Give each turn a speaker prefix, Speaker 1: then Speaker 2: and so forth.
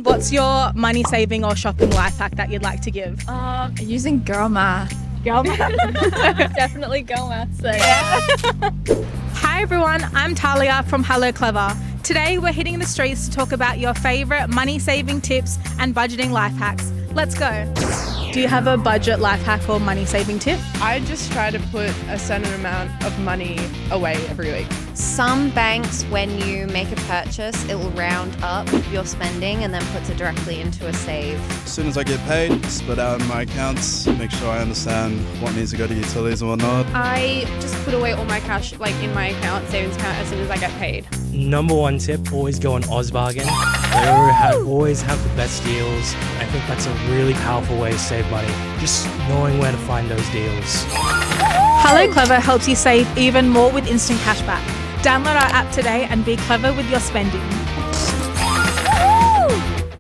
Speaker 1: What's your money saving or shopping life hack that you'd like to give?
Speaker 2: Using girl math.
Speaker 1: Girl math.
Speaker 2: Definitely girl math. So
Speaker 1: Hi everyone, I'm Talia from Hello Clever. Today we're hitting the streets to talk about your favourite money saving tips and budgeting life hacks. Let's go. Do you have a budget life hack or money saving tip?
Speaker 3: I just try to put a certain amount of money away every week.
Speaker 4: Some banks, when you make a purchase, it will round up your spending and then puts it directly into a save.
Speaker 5: As soon as I get paid, split out my accounts, make sure I understand what needs to go to utilities and whatnot.
Speaker 3: I just put away all my cash in my account, savings account, as soon as I get paid.
Speaker 6: Number one tip, always go on Ozbargain. They always have the best deals. I think that's a really powerful way to save money. Just knowing where to find those deals.
Speaker 1: Hello Clever helps you save even more with instant cashback. Download our app today and be clever with your spending.